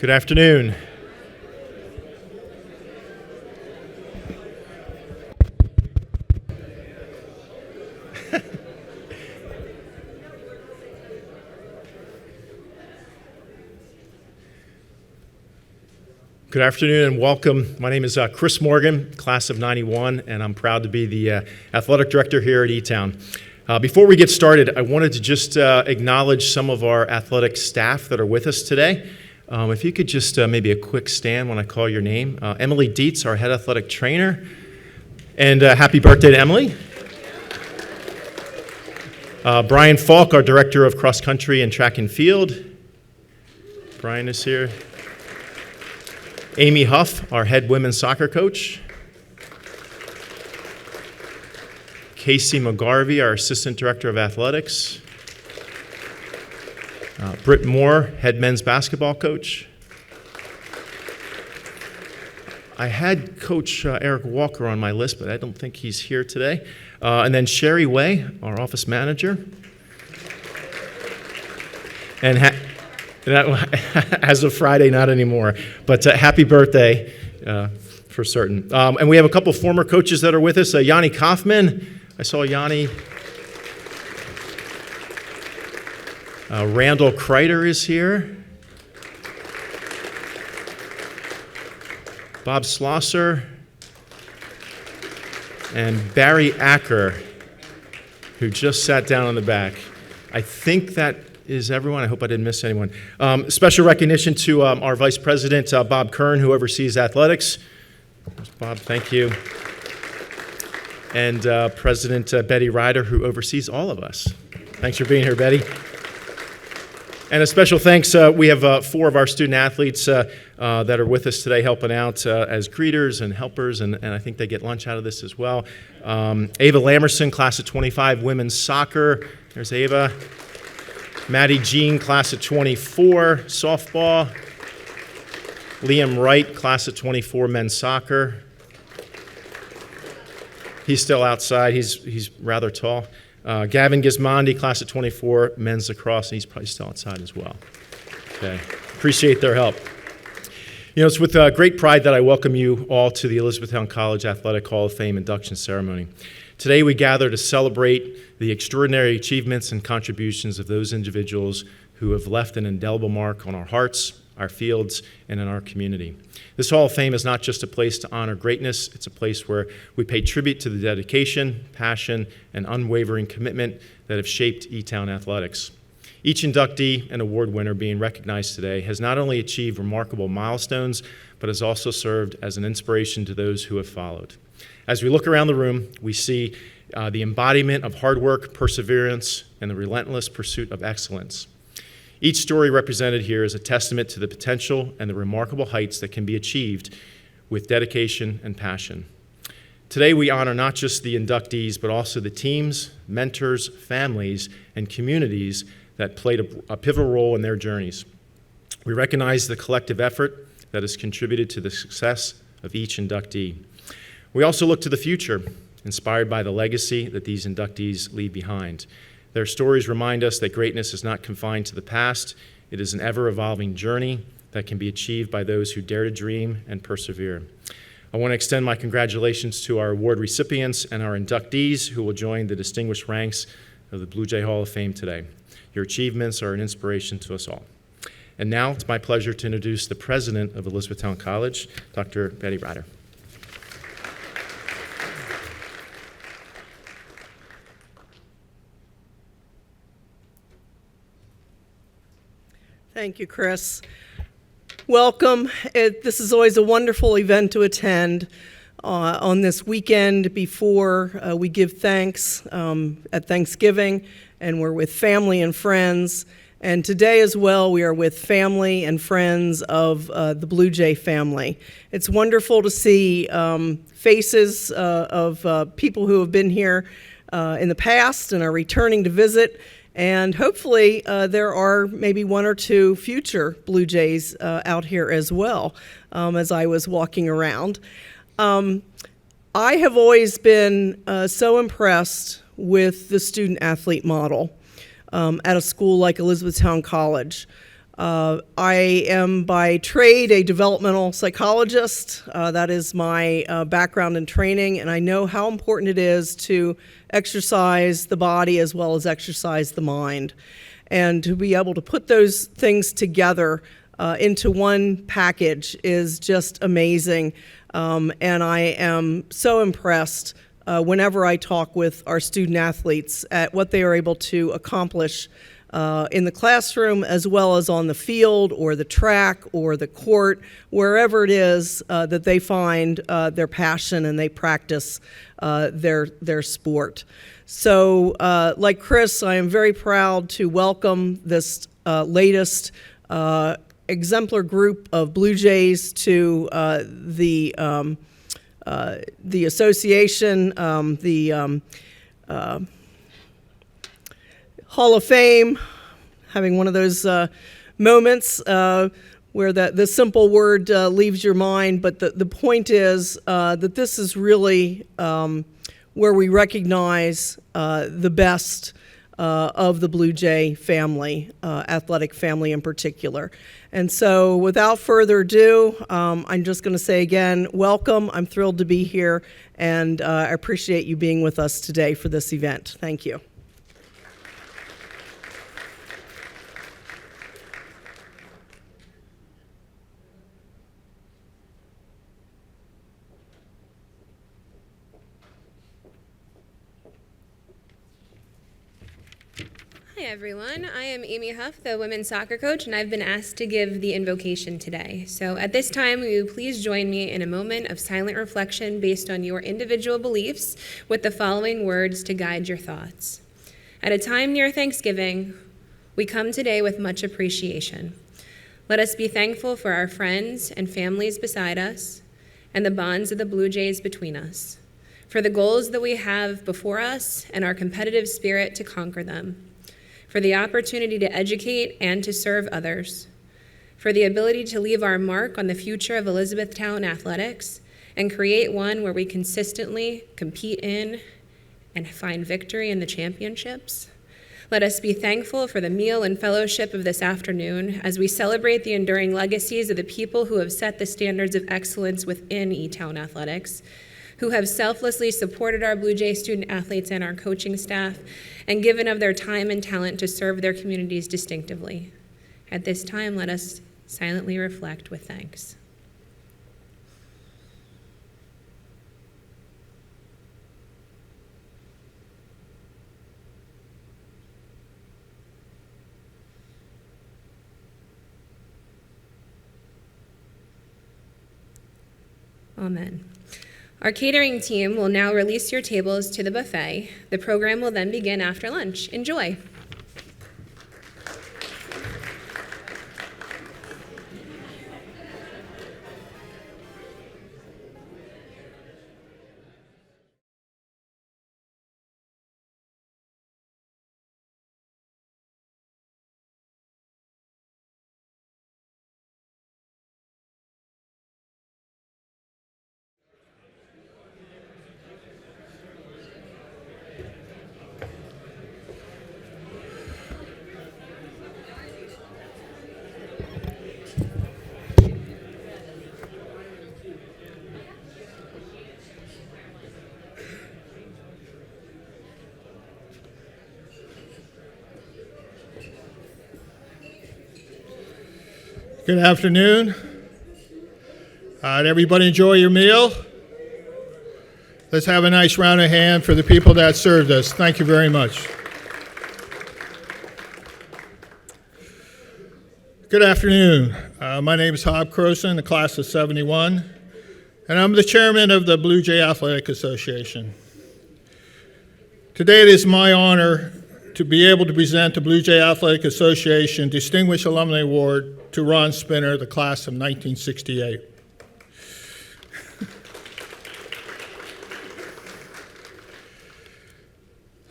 Good afternoon. Good afternoon and welcome. My name is Chris Morgan, class of 91, and I'm proud to be the athletic director here at E-Town. Before we get started, I wanted to just acknowledge some of our athletic staff that are with us today. If you could just maybe a quick stand when I call your name. Emily Dietz, our head athletic trainer, and happy birthday to Emily. Brian Falk, our director of cross country and track and field. Brian is here. Amy Huff, our head women's soccer coach. Casey McGarvey, our assistant director of athletics. Britt Moore, head men's basketball coach. I had Coach Eric Walker on my list, but I don't think he's here today. And then Sherry Way, our office manager. And as of Friday, not anymore. But happy birthday for certain. And we have a couple former coaches that are with us. Yanni Kaufman. I saw Yanni. Randall Kreider is here. Bob Slosser. And Barry Acker, who just sat down on the back. I think that is everyone. I hope I didn't miss anyone. Special recognition to our Vice President, Bob Kern, who oversees athletics. Bob, thank you. And President Betty Ryder, who oversees all of us. Thanks for being here, Betty. And a special thanks, we have 4 of our student athletes that are with us today helping out as greeters and helpers, and I think they get lunch out of this as well. Ava Lamerson, class of 25, women's soccer. There's Ava. Maddie Jean, class of 24, softball. Liam Wright, class of 24, men's soccer. He's still outside. He's rather tall. Gavin Gismondi, class of 24, men's lacrosse, and he's probably still outside as well. Okay. Appreciate their help. You know, it's with great pride that I welcome you all to the Elizabethtown College Athletic Hall of Fame induction ceremony. Today we gather to celebrate the extraordinary achievements and contributions of those individuals who have left an indelible mark on our hearts, our fields, and in our community. This Hall of Fame is not just a place to honor greatness, it's a place where we pay tribute to the dedication, passion, and unwavering commitment that have shaped E-Town athletics. Each inductee and award winner being recognized today has not only achieved remarkable milestones, but has also served as an inspiration to those who have followed. As we look around the room, we see the embodiment of hard work, perseverance, and the relentless pursuit of excellence. Each story represented here is a testament to the potential and the remarkable heights that can be achieved with dedication and passion. Today we honor not just the inductees, but also the teams, mentors, families, and communities that played a pivotal role in their journeys. We recognize the collective effort that has contributed to the success of each inductee. We also look to the future, inspired by the legacy that these inductees leave behind. Their stories remind us that greatness is not confined to the past. It is an ever-evolving journey that can be achieved by those who dare to dream and persevere. I want to extend my congratulations to our award recipients and our inductees who will join the distinguished ranks of the Blue Jay Hall of Fame today. Your achievements are an inspiration to us all. And now it's my pleasure to introduce the president of Elizabethtown College, Dr. Betty Ryder. Thank you, Chris. Welcome. This is always a wonderful event to attend on this weekend before we give thanks at Thanksgiving, and we're with family and friends. And today as well, we are with family and friends of the Blue Jay family. It's wonderful to see faces of people who have been here in the past and are returning to visit. And hopefully there are maybe 1 or 2 future Blue Jays out here as well, as I was walking around. I have always been so impressed with the student-athlete model at a school like Elizabethtown College. I am by trade a developmental psychologist. That is my background and training, and I know how important it is to exercise the body as well as exercise the mind. And to be able to put those things together into one package is just amazing. And I am so impressed whenever I talk with our student athletes at what they are able to accomplish in the classroom as well as on the field or the track or the court, wherever it is that they find their passion and they practice their sport. So like Chris, I am very proud to welcome this latest exemplar group of Blue Jays to the association, Hall of Fame, having one of those moments where the simple word leaves your mind, but the point is that this is really where we recognize the best of the Blue Jay family, athletic family in particular. And so without further ado, I'm just going to say again, welcome. I'm thrilled to be here, and I appreciate you being with us today for this event. Thank you. Hi everyone, I am Amy Huff, the women's soccer coach, and I've been asked to give the invocation today. So at this time, will you please join me in a moment of silent reflection based on your individual beliefs with the following words to guide your thoughts. At a time near Thanksgiving, we come today with much appreciation. Let us be thankful for our friends and families beside us and the bonds of the Blue Jays between us, for the goals that we have before us and our competitive spirit to conquer them, for the opportunity to educate and to serve others, for the ability to leave our mark on the future of Elizabethtown athletics and create one where we consistently compete in and find victory in the championships. Let us be thankful for the meal and fellowship of this afternoon as we celebrate the enduring legacies of the people who have set the standards of excellence within E-Town athletics, who have selflessly supported our Blue Jay student athletes and our coaching staff, and given of their time and talent to serve their communities distinctively. At this time, let us silently reflect with thanks. Amen. Our catering team will now release your tables to the buffet. The program will then begin after lunch. Enjoy. Good afternoon. Did everybody enjoy your meal? Let's have a nice round of hand for the people that served us. Thank you very much. Good afternoon. My name is Hob Croson, the class of 71, and I'm the chairman of the Blue Jay Athletic Association. Today it is my honor to be able to present the Blue Jay Athletic Association Distinguished Alumni Award to Ron Spinner, the class of 1968.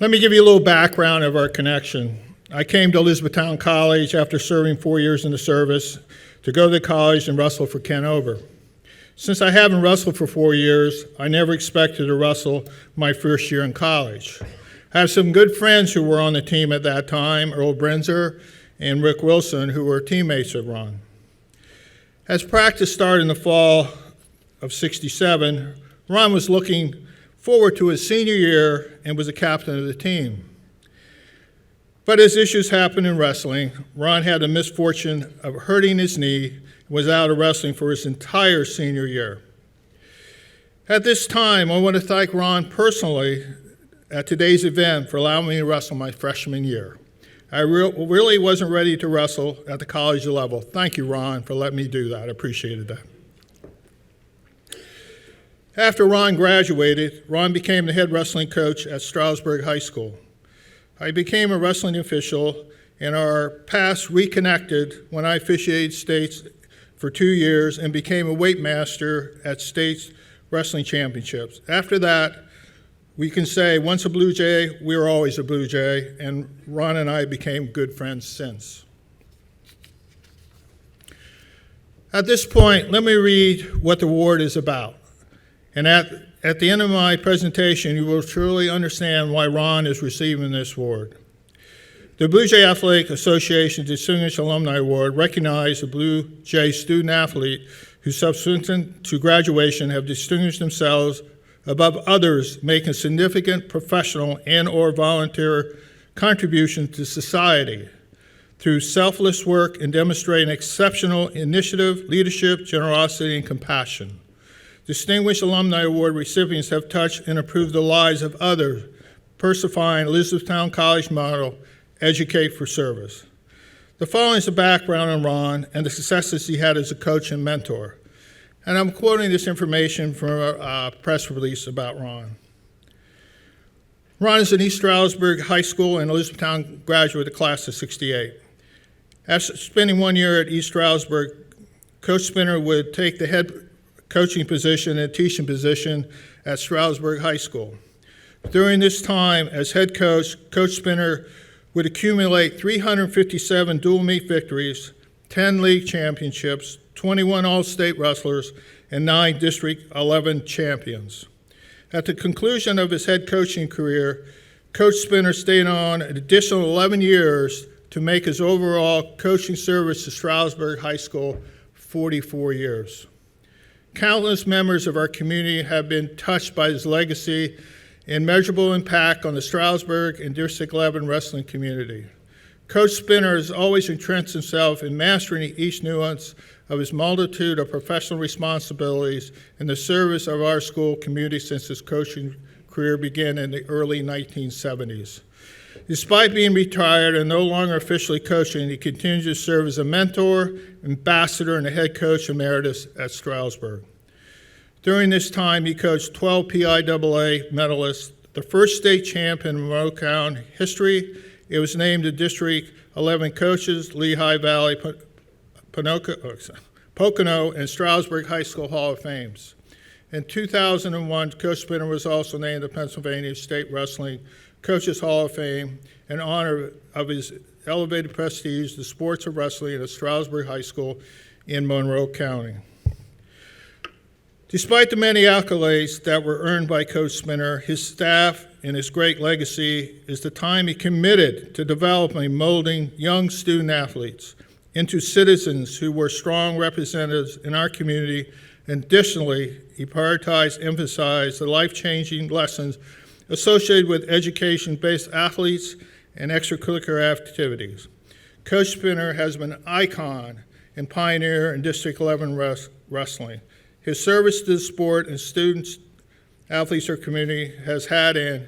Let me give you a little background of our connection. I came to Elizabethtown College after serving 4 years in the service to go to college and wrestle for Ken Ober. Since I haven't wrestled for 4 years, I never expected to wrestle my first year in college. I have some good friends who were on the team at that time, Earl Brenzer and Rick Wilson, who were teammates of Ron. As practice started in the fall of '67, Ron was looking forward to his senior year and was the captain of the team. But as issues happened in wrestling, Ron had the misfortune of hurting his knee and was out of wrestling for his entire senior year. At this time, I want to thank Ron personally at today's event for allowing me to wrestle my freshman year. I really wasn't ready to wrestle at the college level. Thank you, Ron, for letting me do that. I appreciated that. After Ron graduated, Ron became the head wrestling coach at Stroudsburg High School. I became a wrestling official, and our paths reconnected when I officiated states for 2 years and became a weight master at states wrestling championships. After that, we can say once a Blue Jay, we were always a Blue Jay, and Ron and I became good friends since. At this point, let me read what the award is about. And at the end of my presentation, you will truly understand why Ron is receiving this award. The Blue Jay Athletic Association Distinguished Alumni Award recognizes a Blue Jay student athlete who subsequent to graduation have distinguished themselves above others, making significant professional and or volunteer contribution to society through selfless work and demonstrating exceptional initiative, leadership, generosity, and compassion. Distinguished Alumni Award recipients have touched and improved the lives of others, personifying Elizabethtown College motto, educate for service. The following is the background on Ron and the successes he had as a coach and mentor. And I'm quoting this information from a press release about Ron. Ron is an East Stroudsburg High School and Elizabethtown graduate of the class of '68. After spending 1 year at East Stroudsburg, Coach Spinner would take the head coaching position and teaching position at Stroudsburg High School. During this time as head coach, Coach Spinner would accumulate 357 dual meet victories, 10 league championships, 21 all-state wrestlers, and 9 District 11 champions. At the conclusion of his head coaching career, Coach Spinner stayed on an additional 11 years to make his overall coaching service to Stroudsburg High School 44 years. Countless members of our community have been touched by his legacy and measurable impact on the Stroudsburg and District 11 wrestling community. Coach Spinner has always entrenched himself in mastering each nuance of his multitude of professional responsibilities in the service of our school community since his coaching career began in the early 1970s. Despite being retired and no longer officially coaching, he continues to serve as a mentor, ambassador, and a head coach emeritus at Stroudsburg. During this time, he coached 12 PIAA medalists, the first state champion in Monroe County history. It was named the District 11 coaches, Lehigh Valley, Pocono, and Stroudsburg High School Hall of Fames. In 2001, Coach Spinner was also named the Pennsylvania State Wrestling Coaches Hall of Fame in honor of his elevated prestige, the sports of wrestling at Stroudsburg High School in Monroe County. Despite the many accolades that were earned by Coach Spinner, his staff and his great legacy is the time he committed to developing and molding young student athletes into citizens who were strong representatives in our community. Additionally, he prioritized, emphasized the life-changing lessons associated with education-based athletes and extracurricular activities. Coach Spinner has been an icon and pioneer in District 11 wrestling. His service to the sport and students, athletes, or community has had an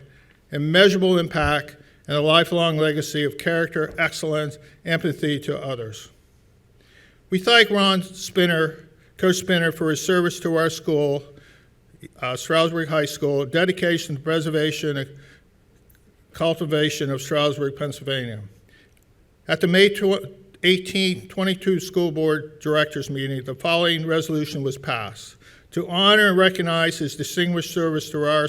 immeasurable impact and a lifelong legacy of character, excellence, empathy to others. We thank Ron Spinner, Coach Spinner, for his service to our school, Stroudsburg High School, dedication to preservation and cultivation of Stroudsburg, Pennsylvania. At the May 18, 22 school board directors meeting, the following resolution was passed: to honor and recognize his distinguished service to our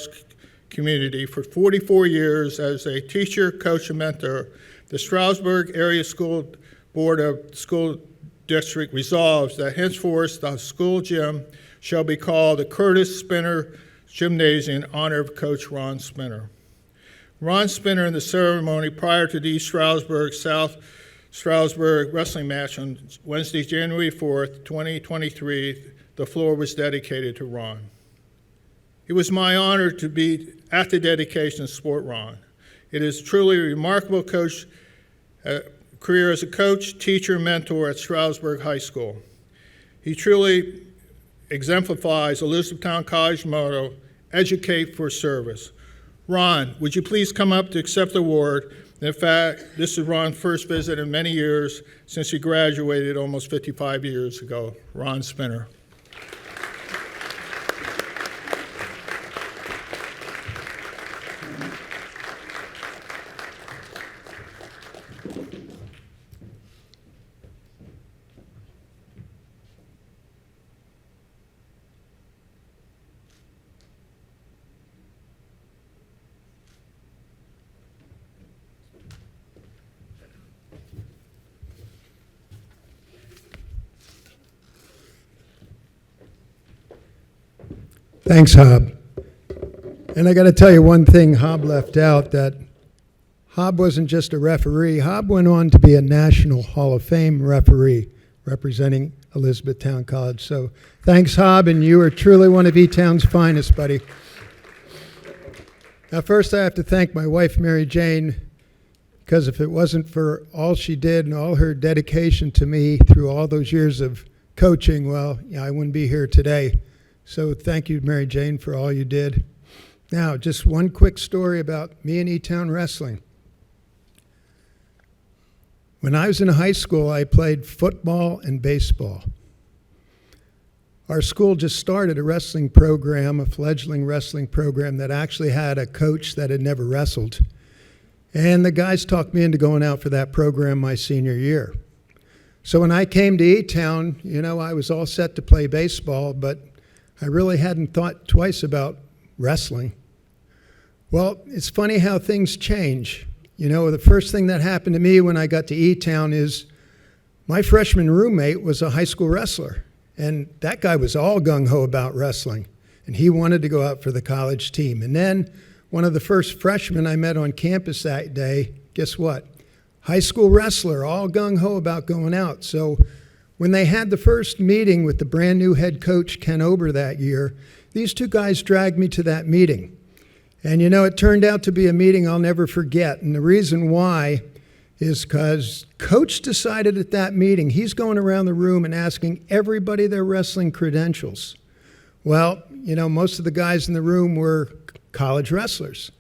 community for 44 years as a teacher, coach, and mentor. The Stroudsburg Area School Board of School District resolves that henceforth the school gym shall be called the Curtis Spinner Gymnasium in honor of Coach Ron Spinner. Ron Spinner, in the ceremony prior to the East Stroudsburg South Stroudsburg wrestling match on Wednesday, January 4th, 2023, the floor was dedicated to Ron. It was my honor to be at the dedication and support Ron. It is truly a remarkable career as a coach, teacher, and mentor at Stroudsburg High School. He truly exemplifies Elizabethtown College motto, educate for service. Ron, would you please come up to accept the award? In fact, this is Ron's first visit in many years since he graduated almost 55 years ago. Ron Spinner. Thanks, Hob. And I got to tell you one thing Hob left out, that Hob wasn't just a referee. Hob went on to be a National Hall of Fame referee representing Elizabethtown College. So thanks, Hob, and you are truly one of E-Town's finest, buddy. Now, first I have to thank my wife, Mary Jane, because if it wasn't for all she did and all her dedication to me through all those years of coaching, well, yeah, I wouldn't be here today. So thank you, Mary Jane, for all you did. Now, just one quick story about me and E-Town Wrestling. When I was in high school, I played football and baseball. Our school just started a wrestling program, a fledgling wrestling program that actually had a coach that had never wrestled. And the guys talked me into going out for that program my senior year. So when I came to E-Town, I was all set to play baseball, but I really hadn't thought twice about wrestling. Well, it's funny how things change. The first thing that happened to me when I got to E-Town is my freshman roommate was a high school wrestler, and that guy was all gung-ho about wrestling, and he wanted to go out for the college team. And then one of the first freshmen I met on campus that day, guess what? High school wrestler, all gung-ho about going out. So when they had the first meeting with the brand new head coach, Ken Ober, that year, these two guys dragged me to that meeting. And it turned out to be a meeting I'll never forget. And the reason why is because Coach decided at that meeting he's going around the room and asking everybody their wrestling credentials. Well, most of the guys in the room were college wrestlers.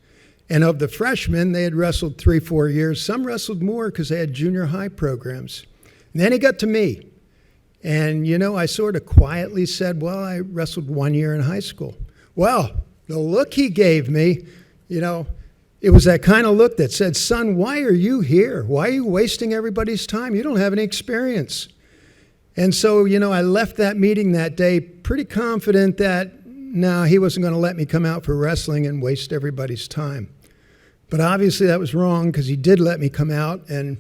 And of the freshmen, they had wrestled 3-4 years. Some wrestled more because they had junior high programs. And then he got to me. And, I sort of quietly said, well, I wrestled 1 year in high school. Well, the look he gave me, it was that kind of look that said, son, why are you here? Why are you wasting everybody's time? You don't have any experience. And so, I left that meeting that day pretty confident that, no, he wasn't going to let me come out for wrestling and waste everybody's time. But obviously that was wrong because he did let me come out. And,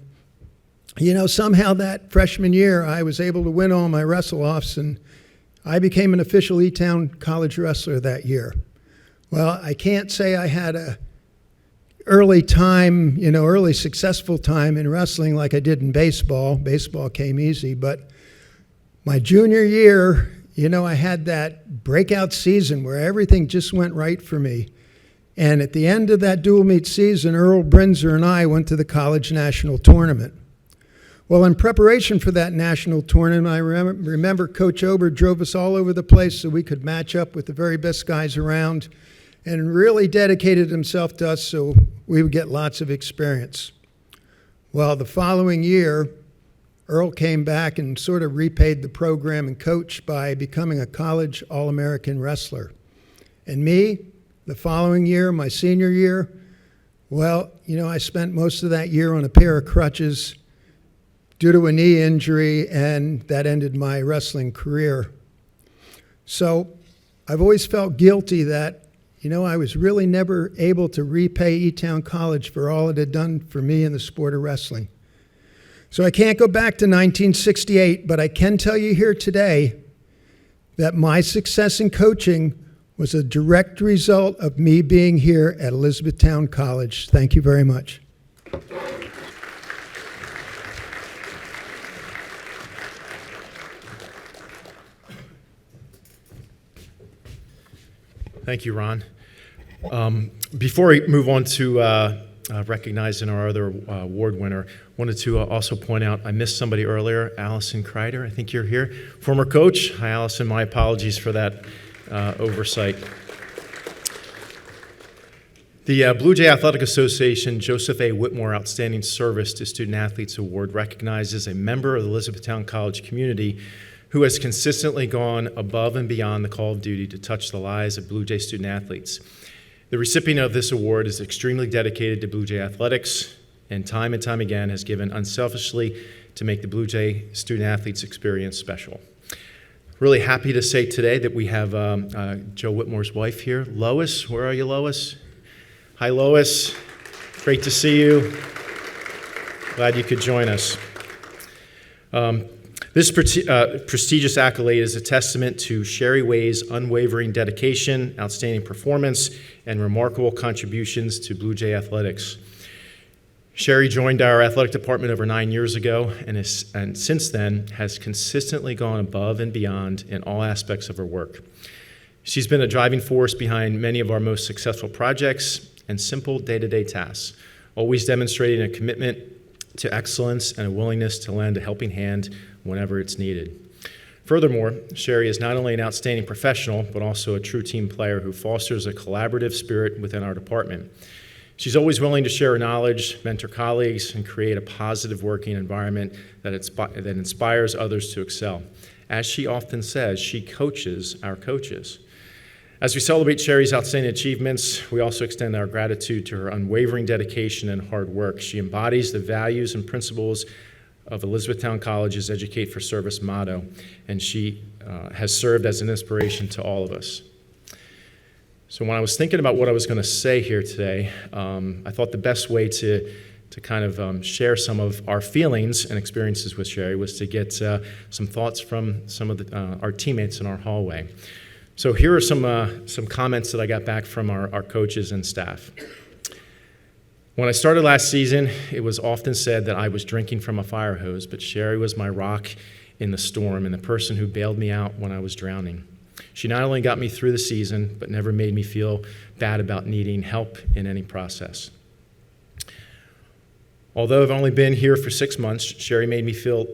somehow that freshman year I was able to win all my wrestle-offs, and I became an official E-Town College wrestler that year. Well, I can't say I had a early successful time in wrestling like I did in baseball. Baseball came easy, but my junior year, I had that breakout season where everything just went right for me. And at the end of that dual meet season, Earl Brinzer and I went to the college national tournament. Well, in preparation for that national tournament, I remember Coach Ober drove us all over the place so we could match up with the very best guys around, and really dedicated himself to us so we would get lots of experience. Well, the following year, Earl came back and sort of repaid the program and coach by becoming a college All-American wrestler. And me, the following year, my senior year, well, I spent most of that year on a pair of crutches due to a knee injury, and that ended my wrestling career. So I've always felt guilty that, I was really never able to repay E-Town College for all it had done for me in the sport of wrestling. So I can't go back to 1968, but I can tell you here today that my success in coaching was a direct result of me being here at Elizabethtown College. Thank you very much. Thank you, Ron. Before we move on to recognizing our other award winner, wanted to also point out I missed somebody earlier, Allison Kreider. I think you're here. Former coach. Hi, Allison. My apologies for that oversight. The Blue Jay Athletic Association Joseph A. Whitmore Outstanding Service to Student Athletes Award recognizes a member of the Elizabethtown College community who has consistently gone above and beyond the call of duty to touch the lives of Blue Jay student athletes. The recipient of this award is extremely dedicated to Blue Jay athletics and time again has given unselfishly to make the Blue Jay student athletes experience special. Really happy to say today that we have Joe Whitmore's wife here. Lois, where are you, Lois? Hi, Lois. Great to see you. Glad you could join us. This prestigious accolade is a testament to Sherry Way's unwavering dedication, outstanding performance, and remarkable contributions to Blue Jay athletics. Sherry joined our athletic department over 9 years ago and since then has consistently gone above and beyond in all aspects of her work. She's been a driving force behind many of our most successful projects and simple day-to-day tasks, always demonstrating a commitment to excellence and a willingness to lend a helping hand whenever it's needed. Furthermore, Sherry is not only an outstanding professional, but also a true team player who fosters a collaborative spirit within our department. She's always willing to share her knowledge, mentor colleagues, and create a positive working environment that inspires others to excel. As she often says, she coaches our coaches. As we celebrate Sherry's outstanding achievements, we also extend our gratitude to her unwavering dedication and hard work. She embodies the values and principles of Elizabethtown College's Educate for Service motto, and she has served as an inspiration to all of us. So when I was thinking about what I was going to say here today, I thought the best way to kind of share some of our feelings and experiences with Sherry was to get some thoughts from some of our teammates in our hallway. So here are some comments that I got back from our coaches and staff. When I started last season, it was often said that I was drinking from a fire hose, but Sherry was my rock in the storm and the person who bailed me out when I was drowning. She not only got me through the season, but never made me feel bad about needing help in any process. Although I've only been here for 6 months, Sherry made me feel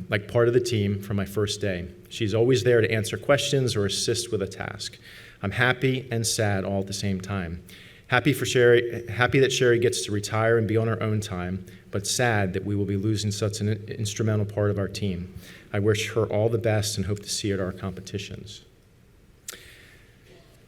like part of the team from my first day. She's always there to answer questions or assist with a task. I'm happy and sad all at the same time. Happy that Sherry gets to retire and be on her own time, but sad that we will be losing such an instrumental part of our team. I wish her all the best and hope to see her at our competitions.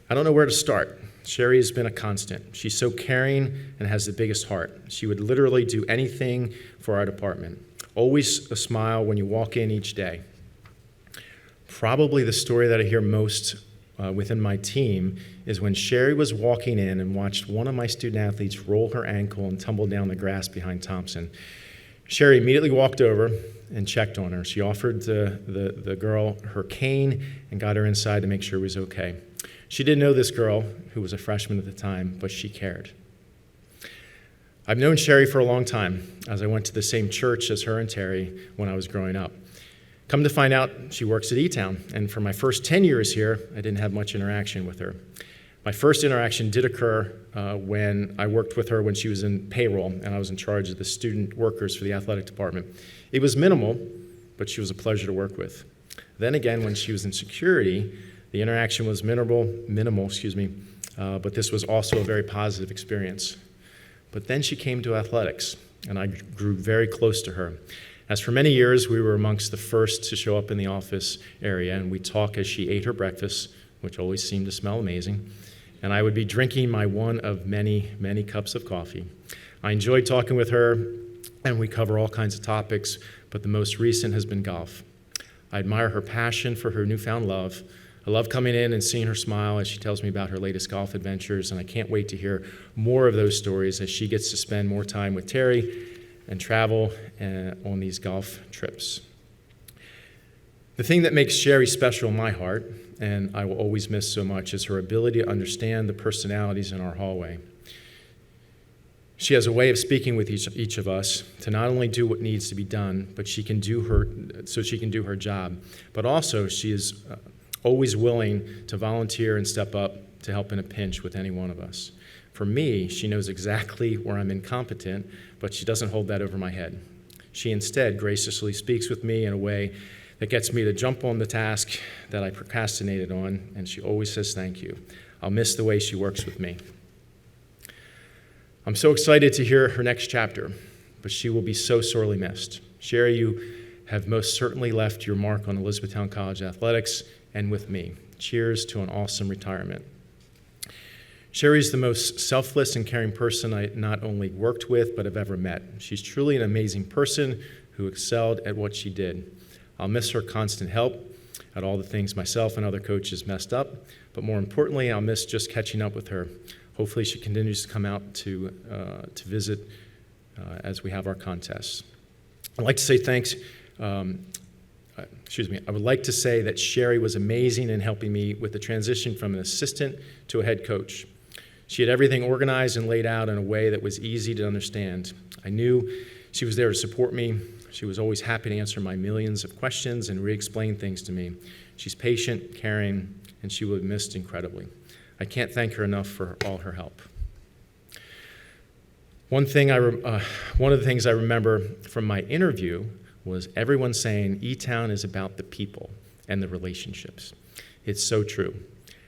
I don't know where to start. Sherry has been a constant. She's so caring and has the biggest heart. She would literally do anything for our department. Always a smile when you walk in each day. Probably the story that I hear most within my team is when Sherry was walking in and watched one of my student athletes roll her ankle and tumble down the grass behind Thompson. Sherry immediately walked over and checked on her. She offered the girl her cane and got her inside to make sure it was okay. She didn't know this girl, who was a freshman at the time, but she cared. I've known Sherry for a long time, as I went to the same church as her and Terry when I was growing up. Come to find out, she works at E-Town, and for my first 10 years here, I didn't have much interaction with her. My first interaction did occur when I worked with her when she was in payroll, and I was in charge of the student workers for the athletic department. It was minimal, but she was a pleasure to work with. Then again, when she was in security, the interaction was minimal, but this was also a very positive experience. But then she came to athletics, and I grew very close to her. As for many years, we were amongst the first to show up in the office area, and we'd talk as she ate her breakfast, which always seemed to smell amazing, and I would be drinking my one of many, many cups of coffee. I enjoyed talking with her, and we cover all kinds of topics, but the most recent has been golf. I admire her passion for her newfound love. I love coming in and seeing her smile as she tells me about her latest golf adventures, and I can't wait to hear more of those stories as she gets to spend more time with Terry and travel on these golf trips. The thing that makes Sherry special in my heart, and I will always miss so much, is her ability to understand the personalities in our hallway. She has a way of speaking with each of us to not only do what needs to be done, but she can do her job. But also, she is always willing to volunteer and step up to help in a pinch with any one of us. For me, she knows exactly where I'm incompetent, but she doesn't hold that over my head. She instead graciously speaks with me in a way that gets me to jump on the task that I procrastinated on, and she always says thank you. I'll miss the way she works with me. I'm so excited to hear her next chapter, but she will be so sorely missed. Sherry, you have most certainly left your mark on Elizabethtown College athletics and with me. Cheers to an awesome retirement. Sherry's the most selfless and caring person I not only worked with, but have ever met. She's truly an amazing person who excelled at what she did. I'll miss her constant help at all the things myself and other coaches messed up, but more importantly, I'll miss just catching up with her. Hopefully she continues to come out to visit as we have our contests. I'd like to say thanks. I would like to say that Sherry was amazing in helping me with the transition from an assistant to a head coach. She had everything organized and laid out in a way that was easy to understand. I knew she was there to support me. She was always happy to answer my millions of questions and re-explain things to me. She's patient, caring, and she will be missed incredibly. I can't thank her enough for all her help. One of the things I remember from my interview was everyone saying E-Town is about the people and the relationships. It's so true.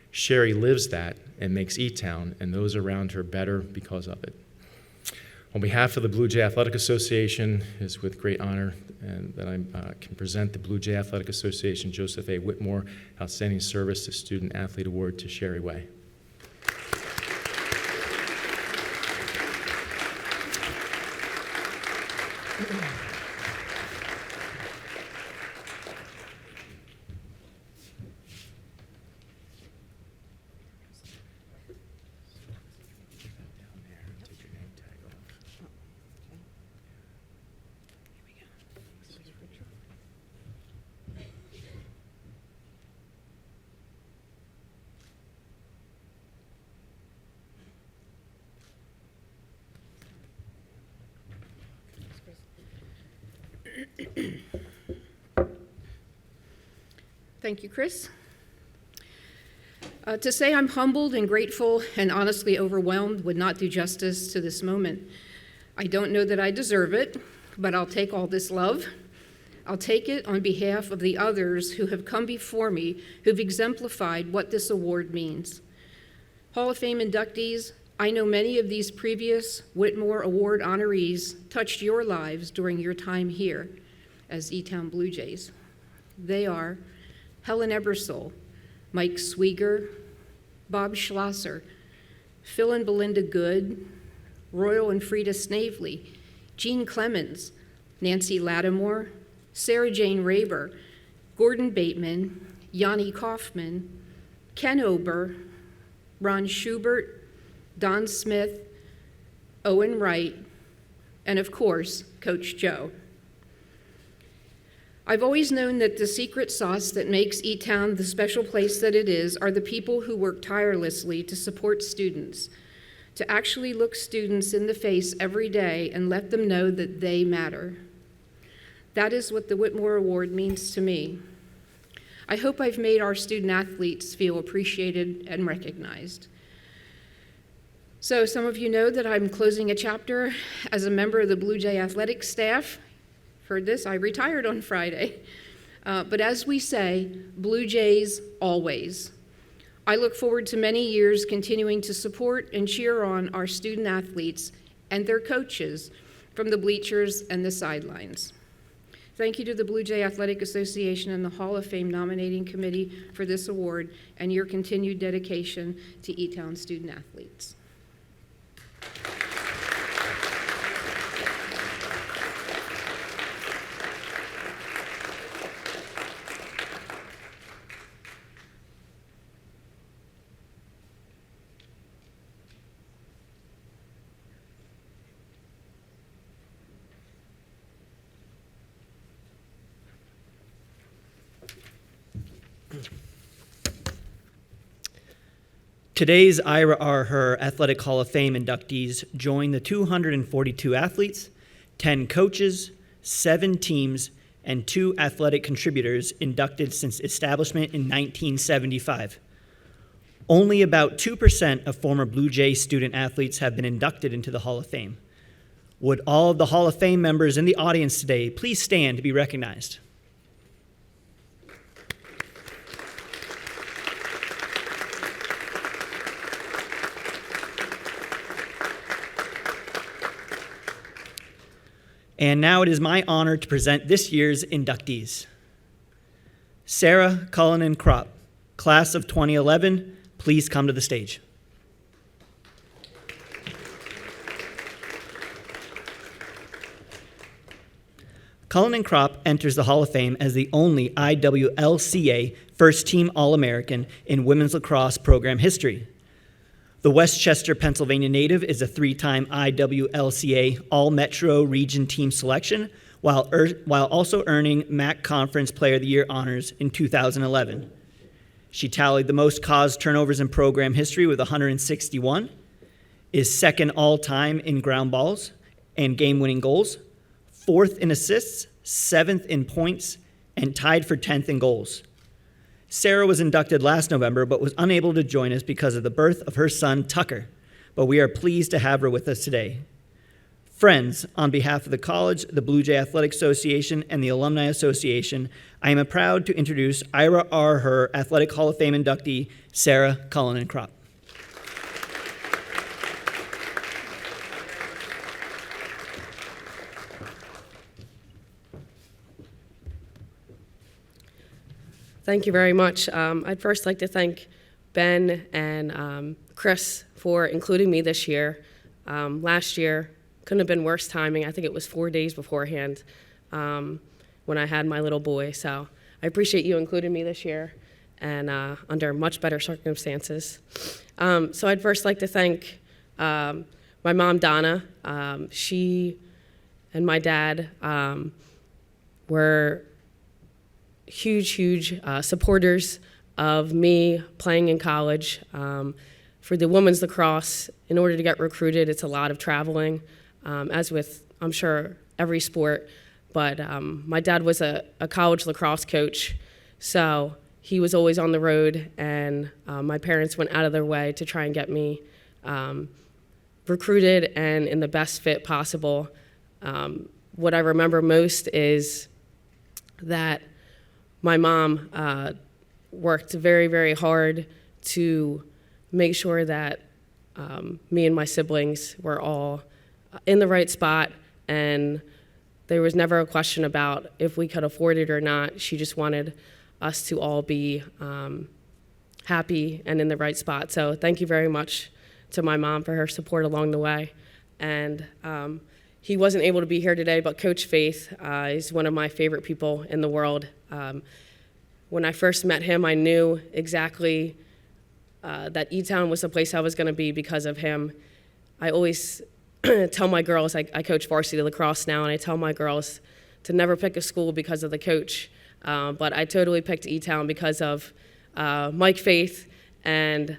Sherry lives that and makes E-Town and those around her better because of it. On behalf of the Blue Jay Athletic Association, it is with great honor that I can present the Blue Jay Athletic Association Joseph A. Whitmore Outstanding Service to Student Athlete Award to Sherry Way. Thank you, Chris. To say I'm humbled and grateful and honestly overwhelmed would not do justice to this moment. I don't know that I deserve it, but I'll take all this love. I'll take it on behalf of the others who have come before me, who've exemplified what this award means. Hall of Fame inductees, I know many of these previous Whitmore Award honorees touched your lives during your time here as E-Town Blue Jays. They are Helen Ebersole, Mike Swieger, Bob Schlosser, Phil and Belinda Good, Royal and Frida Snavely, Jean Clemens, Nancy Lattimore, Sarah Jane Raber, Gordon Bateman, Yanni Kaufman, Ken Ober, Ron Schubert, Don Smith, Owen Wright, and of course, Coach Joe. I've always known that the secret sauce that makes E-Town the special place that it is are the people who work tirelessly to support students, to actually look students in the face every day and let them know that they matter. That is what the Whitmore Award means to me. I hope I've made our student athletes feel appreciated and recognized. So some of you know that I'm closing a chapter as a member of the Blue Jay athletics staff. Heard this, I retired on Friday. But as we say, Blue Jays always. I look forward to many years continuing to support and cheer on our student athletes and their coaches from the bleachers and the sidelines. Thank you to the Blue Jay Athletic Association and the Hall of Fame nominating committee for this award and your continued dedication to E-Town student athletes. Today's Ira R. Herr Athletic Hall of Fame inductees join the 242 athletes, 10 coaches, 7 teams, and 2 athletic contributors inducted since establishment in 1975. Only about 2% of former Blue Jay student athletes have been inducted into the Hall of Fame. Would all of the Hall of Fame members in the audience today please stand to be recognized? And now it is my honor to present this year's inductees. Sarah Cullinan Kropp, class of 2011, please come to the stage. Cullinan Kropp enters the Hall of Fame as the only IWLCA first-team All-American in women's lacrosse program history. The Westchester, Pennsylvania native is a three-time IWLCA All-Metro Region Team selection, while also earning MAC Conference Player of the Year honors in 2011. She tallied the most caused turnovers in program history with 161, is second all-time in ground balls and game-winning goals, fourth in assists, seventh in points, and tied for 10th in goals. Sarah was inducted last November but was unable to join us because of the birth of her son, Tucker, but we are pleased to have her with us today. Friends, on behalf of the college, the Blue Jay Athletic Association, and the Alumni Association, I am proud to introduce Ira R. Herr Athletic Hall of Fame inductee, Sarah Cullinan Kropp. Thank you very much. I'd first like to thank Ben and Chris for including me this year. Last year couldn't have been worse timing. I think it was 4 days beforehand when I had my little boy. So I appreciate you including me this year and under much better circumstances. So I'd first like to thank my mom, Donna. She and my dad were huge supporters of me playing in college. For the women's lacrosse, in order to get recruited, it's a lot of traveling, as with, I'm sure, every sport. But my dad was a college lacrosse coach, so he was always on the road, and my parents went out of their way to try and get me recruited and in the best fit possible. What I remember most is that my mom worked very hard to make sure that me and my siblings were all in the right spot, and there was never a question about if we could afford it or not. She just wanted us to all be happy and in the right spot. So thank you very much to my mom for her support along the way. And he wasn't able to be here today, but Coach Faith is one of my favorite people in the world. When I first met him, I knew exactly that E-Town was the place I was going to be because of him. I always tell my girls, I coach varsity lacrosse now, and I tell my girls to never pick a school because of the coach. But I totally picked E-Town because of Mike Faith, and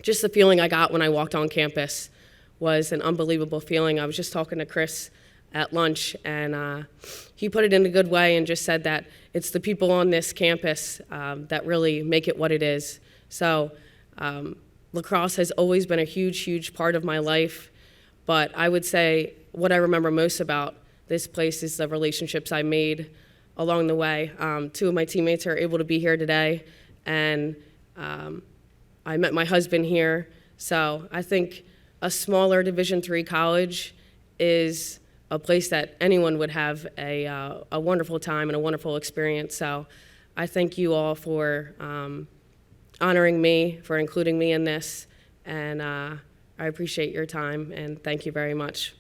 just the feeling I got when I walked on campus was an unbelievable feeling. I was just talking to Chris at lunch, and he put it in a good way and just said that it's the people on this campus that really make it what it is. So lacrosse has always been a huge part of my life, but I would say what I remember most about this place is the relationships I made along the way. 2 of my teammates are able to be here today, and I met my husband here. So I think a smaller Division III college is a place that anyone would have a wonderful time and a wonderful experience. So I thank you all for honoring me, for including me in this, and I appreciate your time, and thank you very much.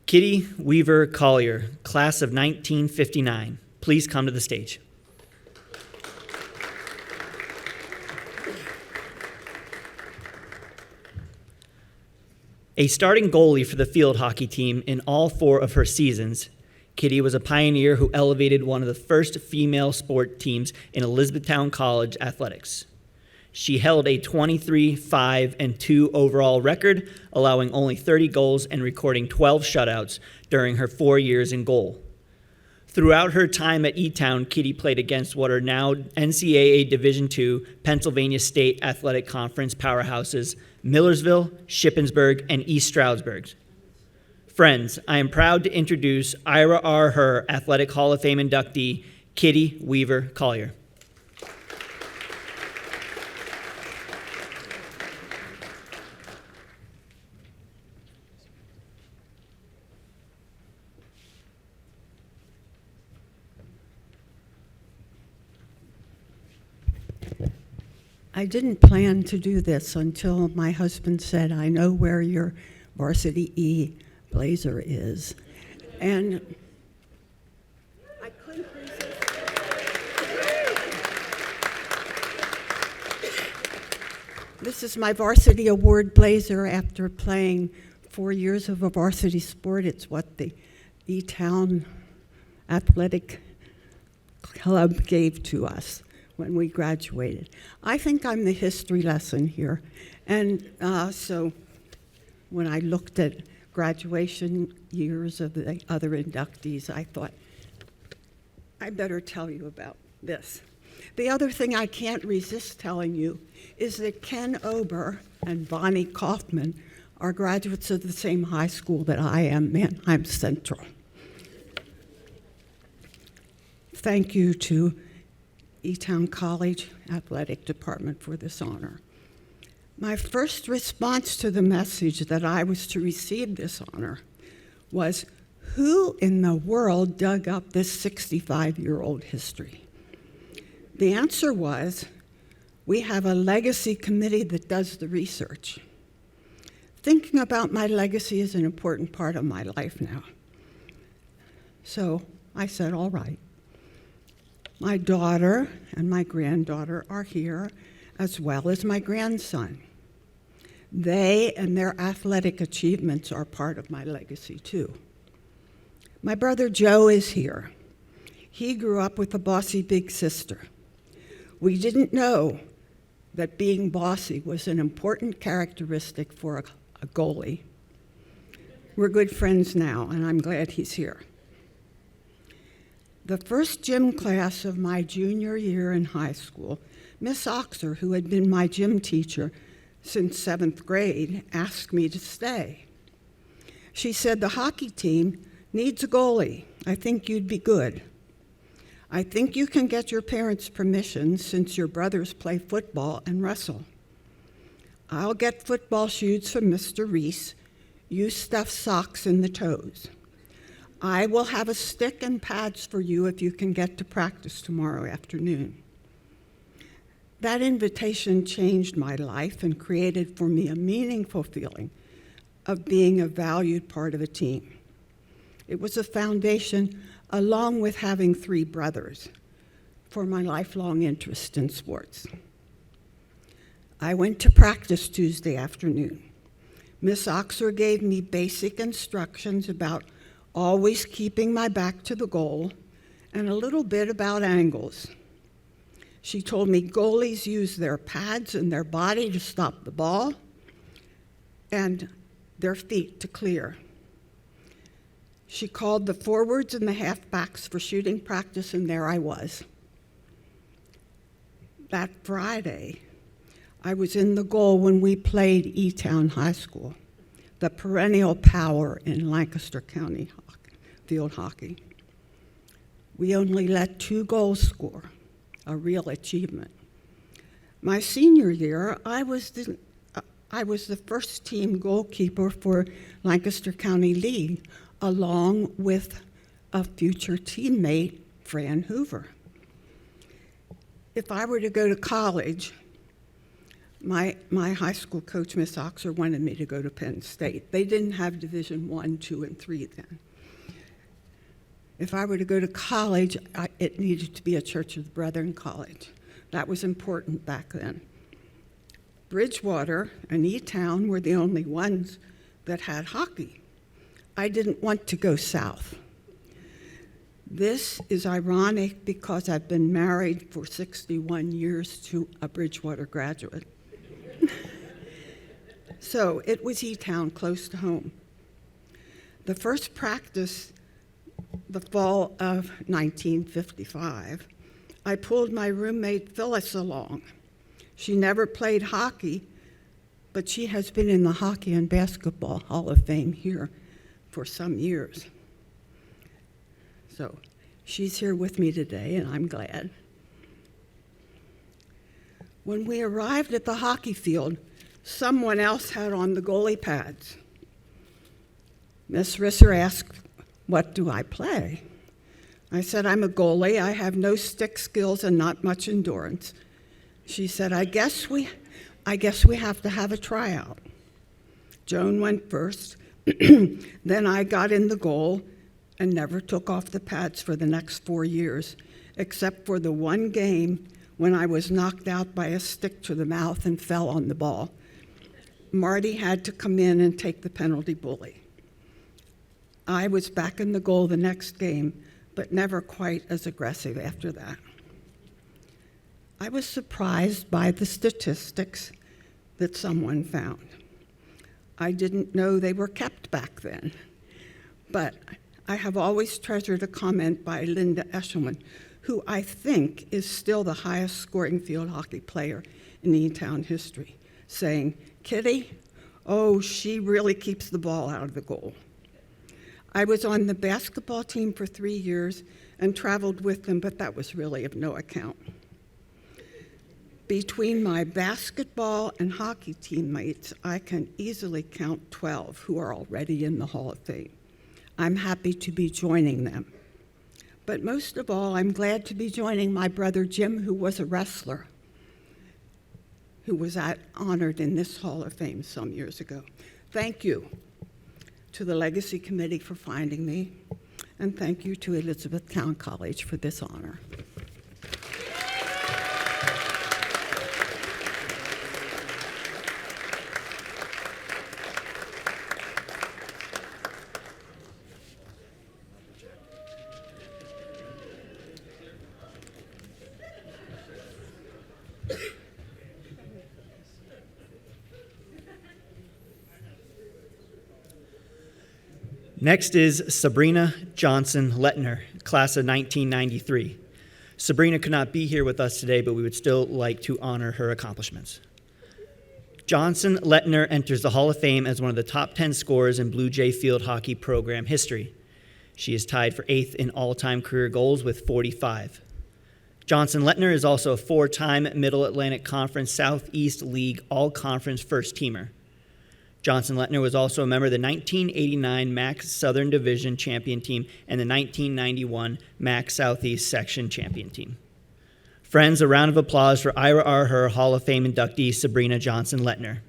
Kitty Weaver Collier, class of 1959. Please come to the stage. A starting goalie for the field hockey team in all 4 of her seasons, Kitty was a pioneer who elevated one of the first female sport teams in Elizabethtown College athletics. She held a 23-5-2 overall record, allowing only 30 goals and recording 12 shutouts during her 4 years in goal. Throughout her time at E-Town, Kitty played against what are now NCAA Division II Pennsylvania State Athletic Conference powerhouses Millersville, Shippensburg, and East Stroudsburg. Friends, I am proud to introduce Ira R. Herr Athletic Hall of Fame inductee, Kitty Weaver Collier. I didn't plan to do this until my husband said, I know where your varsity E blazer is. And I couldn't resist. This is my varsity award blazer after playing 4 years of a varsity sport. It's what the E-Town Athletic Club gave to us when we graduated. I think I'm the history lesson here. And so when I looked at graduation years of the other inductees, I thought, I better tell you about this. The other thing I can't resist telling you is that Ken Ober and Bonnie Kaufman are graduates of the same high school that I am, Manheim Central. Thank you to E-Town College Athletic Department for this honor. My first response to the message that I was to receive this honor was, who in the world dug up this 65-year-old history? The answer was, we have a legacy committee that does the research. Thinking about my legacy is an important part of my life now. So I said, all right. My daughter and my granddaughter are here, as well as my grandson. They and their athletic achievements are part of my legacy, too. My brother Joe is here. He grew up with a bossy big sister. We didn't know that being bossy was an important characteristic for a goalie. We're good friends now, and I'm glad he's here. The first gym class of my junior year in high school, Miss Oxer, who had been my gym teacher since 7th grade, asked me to stay. She said, the hockey team needs a goalie. I think you'd be good. I think you can get your parents' permission since your brothers play football and wrestle. I'll get football shoes from Mr. Reese. You stuff socks in the toes. I will have a stick and pads for you if you can get to practice tomorrow afternoon. That invitation changed my life and created for me a meaningful feeling of being a valued part of a team. It was a foundation, along with having 3 brothers, for my lifelong interest in sports. I went to practice Tuesday afternoon. Miss Oxer gave me basic instructions about always keeping my back to the goal, and a little bit about angles. She told me goalies use their pads and their body to stop the ball, and their feet to clear. She called the forwards and the halfbacks for shooting practice, and there I was. That Friday, I was in the goal when we played E-Town High School, the perennial power in Lancaster County field hockey. We only let 2 goals score, a real achievement. My senior year, I was the first team goalkeeper for Lancaster County League, along with a future teammate, Fran Hoover. If I were to go to college, my high school coach, Miss Oxer, wanted me to go to Penn State. They didn't have Division I, II, and III then. If I were to go to college, it needed to be a Church of the Brethren college. That was important back then. Bridgewater and E-Town were the only ones that had hockey. I didn't want to go south. This is ironic because I've been married for 61 years to a Bridgewater graduate. So it was E-Town, close to home. The first practice, the fall of 1955, I pulled my roommate Phyllis along. She never played hockey, but she has been in the Hockey and Basketball Hall of Fame here for some years. So she's here with me today, and I'm glad. When we arrived at the hockey field, someone else had on the goalie pads. Miss Risser asked, "What do I play?" I said, "I'm a goalie. I have no stick skills and not much endurance." She said, I guess we have to have a tryout." Joan went first. Then I got in the goal and never took off the pads for the next 4 years, except for the one game when I was knocked out by a stick to the mouth and fell on the ball. Marty had to come in and take the penalty bully. I was back in the goal the next game, but never quite as aggressive after that. I was surprised by the statistics that someone found. I didn't know they were kept back then, but I have always treasured a comment by Linda Eshelman, who I think is still the highest scoring field hockey player in E-Town history, saying, "Kitty, oh, she really keeps the ball out of the goal." I was on the basketball team for 3 years and traveled with them, but that was really of no account. Between my basketball and hockey teammates, I can easily count 12 who are already in the Hall of Fame. I'm happy to be joining them. But most of all, I'm glad to be joining my brother Jim, who was a wrestler, who was honored in this Hall of Fame some years ago. Thank you to the Legacy Committee for finding me, and thank you to Elizabethtown College for this honor. Next is Sabrina Johnson Lettner, class of 1993. Sabrina could not be here with us today, but we would still like to honor her accomplishments. Johnson Lettner enters the Hall of Fame as one of the top 10 scorers in Blue Jay field hockey program history. She is tied for 8th in all-time career goals with 45. Johnson Lettner is also a 4-time Middle Atlantic Conference Southeast League All-Conference first-teamer. Johnson Lettner was also a member of the 1989 MAC Southern Division champion team and the 1991 MAC Southeast Section champion team. Friends, a round of applause for Ira R. Herr Hall of Fame inductee Sabrina Johnson Lettner.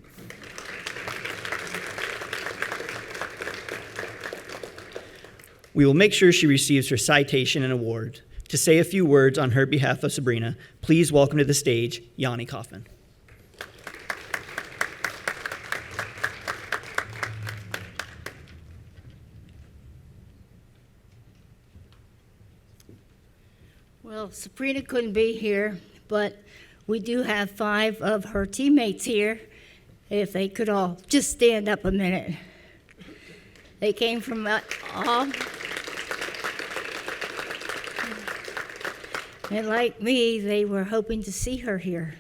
We will make sure she receives her citation and award. To say a few words on her behalf of Sabrina, please welcome to the stage Yanni Kaufman. Well, Sabrina couldn't be here, but we do have 5 of her teammates here. If they could all just stand up a minute. They came from all. And like me, they were hoping to see her here.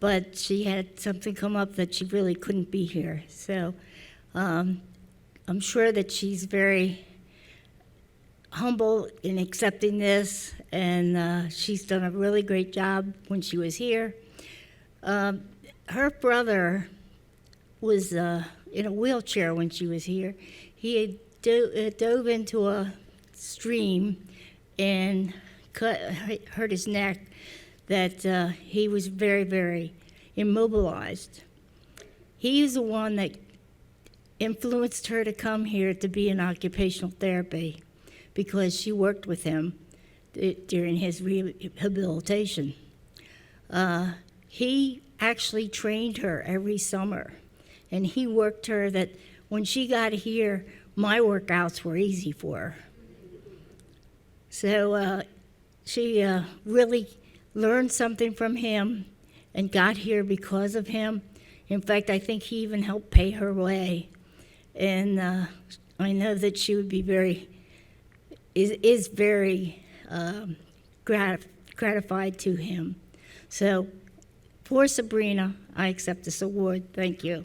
But she had something come up that she really couldn't be here. So I'm sure that she's very humble in accepting this, and she's done a really great job when she was here. Her brother was in a wheelchair when she was here. He had dove into a stream and hurt his neck, that he was very, very immobilized. He is the one that influenced her to come here to be in occupational therapy, because she worked with him during his rehabilitation. He actually trained her every summer, and he worked her that when she got here, my workouts were easy for her. So she really learned something from him and got here because of him. In fact, I think he even helped pay her way. And I know that she would be is very gratified to him. So for Sabrina, I accept this award. Thank you.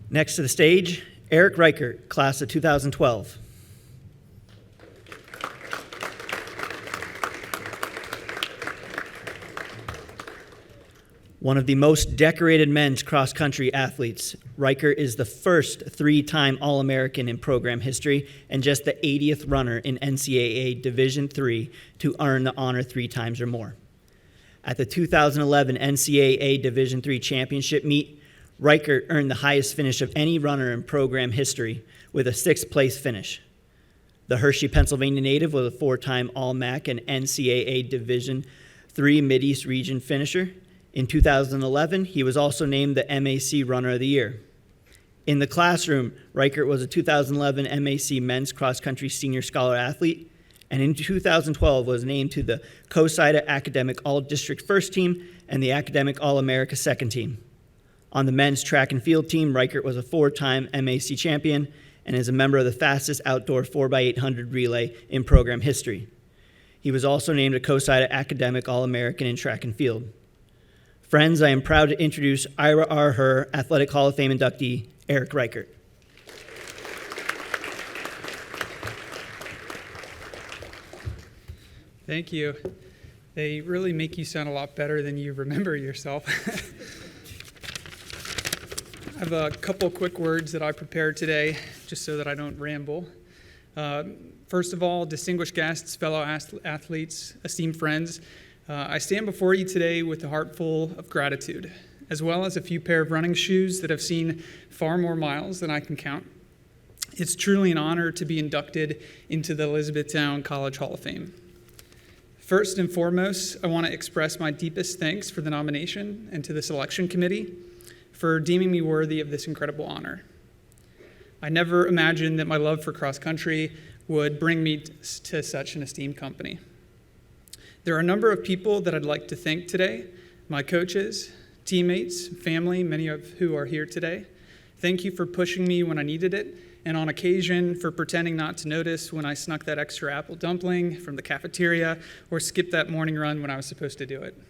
Next to the stage, Eric Reichert, class of 2012. One of the most decorated men's cross-country athletes, Reichert is the first three-time All-American in program history and just the 80th runner in NCAA Division III to earn the honor 3 times or more. At the 2011 NCAA Division III championship meet, Reichert earned the highest finish of any runner in program history with a 6th place finish. The Hershey, Pennsylvania native was a 4-time All-MAC and NCAA Division III Mideast Region finisher. In 2011, he was also named the MAC Runner of the Year. In the classroom, Reichert was a 2011 MAC Men's Cross Country Senior Scholar Athlete, and in 2012 was named to the COSIDA Academic All-District First Team and the Academic All-America Second Team. On the men's track and field team, Reichert was a 4-time MAC champion and is a member of the fastest outdoor 4x800 relay in program history. He was also named a COSIDA Academic All-American in track and field. Friends, I am proud to introduce Ira R. Herr, Athletic Hall of Fame inductee, Eric Reichert. Thank you. They really make you sound a lot better than you remember yourself. I have a couple quick words that I prepared today, just so that I don't ramble. First of all, distinguished guests, fellow athletes, esteemed friends, I stand before you today with a heart full of gratitude, as well as a few pair of running shoes that have seen far more miles than I can count. It's truly an honor to be inducted into the Elizabethtown College Hall of Fame. First and foremost, I want to express my deepest thanks for the nomination and to the selection committee for deeming me worthy of this incredible honor. I never imagined that my love for cross country would bring me to such an esteemed company. There are a number of people that I'd like to thank today, my coaches, teammates, family, many of who are here today. Thank you for pushing me when I needed it, and on occasion for pretending not to notice when I snuck that extra apple dumpling from the cafeteria or skipped that morning run when I was supposed to do it.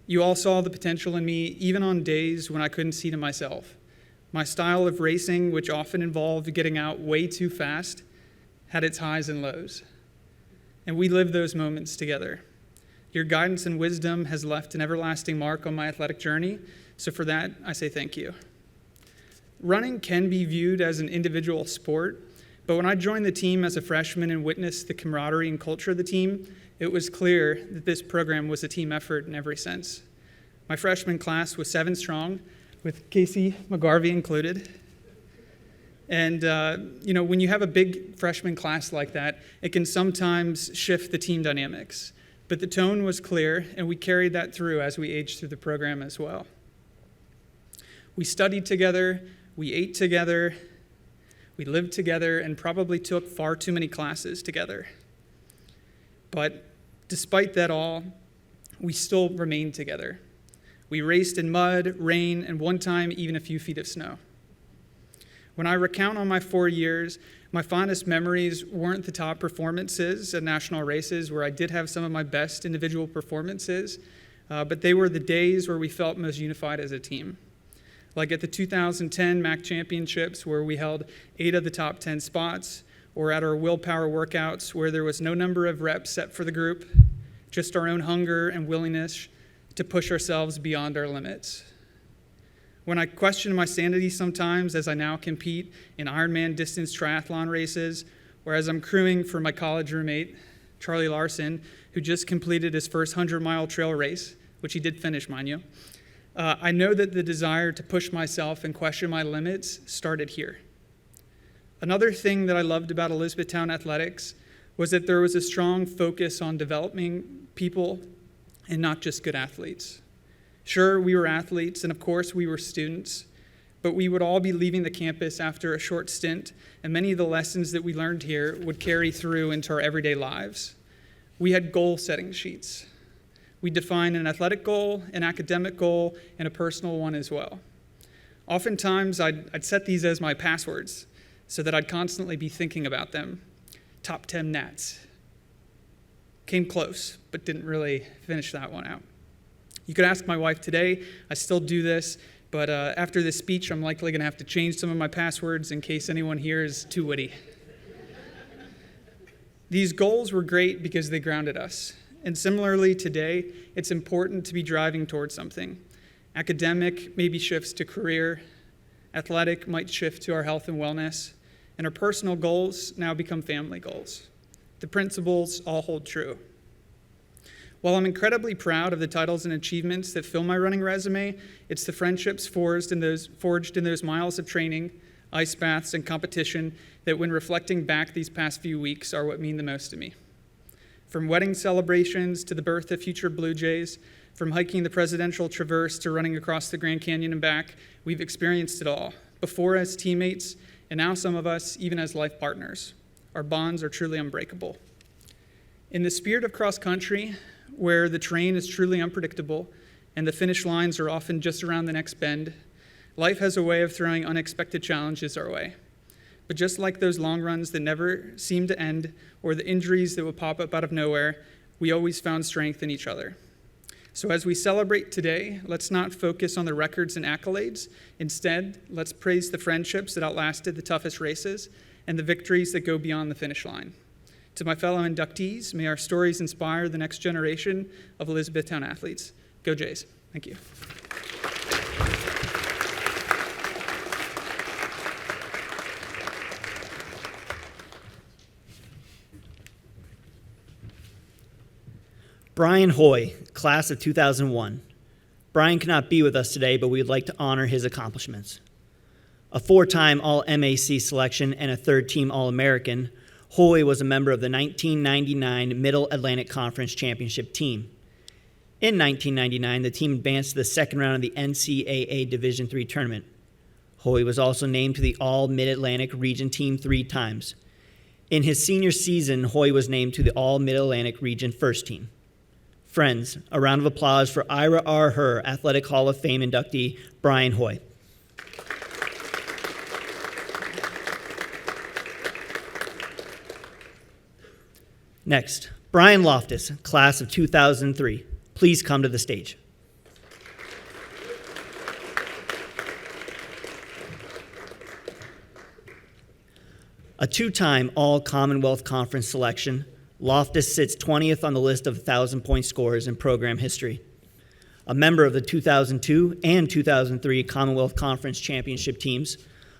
You all saw the potential in me even on days when I couldn't see to myself. My style of racing, which often involved getting out way too fast, had its highs and lows. And we lived those moments together. Your guidance and wisdom has left an everlasting mark on my athletic journey, so for that, I say thank you. Running can be viewed as an individual sport, but when I joined the team as a freshman and witnessed the camaraderie and culture of the team, it was clear that this program was a team effort in every sense. My freshman class was 7 strong, with Casey McGarvey included. And, when you have a big freshman class like that, it can sometimes shift the team dynamics. But the tone was clear, and we carried that through as we aged through the program as well. We studied together, we ate together, we lived together, and probably took far too many classes together. But despite that all, we still remained together. We raced in mud, rain, and one time even a few feet of snow. When I recount on my 4 years, my fondest memories weren't the top performances at national races where I did have some of my best individual performances, but they were the days where we felt most unified as a team. Like at the 2010 MAC Championships where we held 8 of the top 10 spots, or at our willpower workouts where there was no number of reps set for the group, just our own hunger and willingness to push ourselves beyond our limits. When I question my sanity sometimes as I now compete in Ironman distance triathlon races, or as I'm crewing for my college roommate, Charlie Larson, who just completed his first 100-mile trail race, which he did finish, mind you, I know that the desire to push myself and question my limits started here. Another thing that I loved about Elizabethtown athletics was that there was a strong focus on developing people and not just good athletes. Sure, we were athletes, and of course we were students, but we would all be leaving the campus after a short stint, and many of the lessons that we learned here would carry through into our everyday lives. We had goal-setting sheets. We defined an athletic goal, an academic goal, and a personal one as well. Oftentimes, I'd set these as my passwords so that I'd constantly be thinking about them. Top 10 Nats. Came close, but didn't really finish that one out. You could ask my wife today. I still do this, but after this speech, I'm likely going to have to change some of my passwords in case anyone here is too witty. These goals were great because they grounded us. And similarly today, it's important to be driving towards something. Academic maybe shifts to career. Athletic might shift to our health and wellness. And our personal goals now become family goals. The principles all hold true. While I'm incredibly proud of the titles and achievements that fill my running resume, it's the friendships forged in those miles of training, ice baths, and competition that, when reflecting back these past few weeks, are what mean the most to me. From wedding celebrations to the birth of future Blue Jays, from hiking the Presidential Traverse to running across the Grand Canyon and back, we've experienced it all, before as teammates, and now some of us even as life partners. Our bonds are truly unbreakable. In the spirit of cross country, where the terrain is truly unpredictable and the finish lines are often just around the next bend, life has a way of throwing unexpected challenges our way. But just like those long runs that never seem to end, or the injuries that would pop up out of nowhere, we always found strength in each other. So as we celebrate today, let's not focus on the records and accolades. Instead, let's praise the friendships that outlasted the toughest races and the victories that go beyond the finish line. To my fellow inductees, may our stories inspire the next generation of Elizabethtown athletes. Go Jays. Thank you. Brian Hoy, class of 2001. Brian cannot be with us today, but we'd like to honor his accomplishments. A four-time All-MAC selection and a third-team All-American, Hoy was a member of the 1999 Middle Atlantic Conference Championship team. In 1999, the team advanced to the second round of the NCAA Division III tournament. Hoy was also named to the All-Mid-Atlantic Region team 3 times. In his senior season, Hoy was named to the All-Mid-Atlantic Region first team. Friends, a round of applause for Ira R. Herr Athletic Hall of Fame inductee, Brian Hoy. Next, Brian Loftus, class of 2003. Please come to the stage. A two-time All-Commonwealth Conference selection, Loftus sits 20th on the list of 1,000-point scorers in program history. A member of the 2002 and 2003 Commonwealth Conference Championship teams,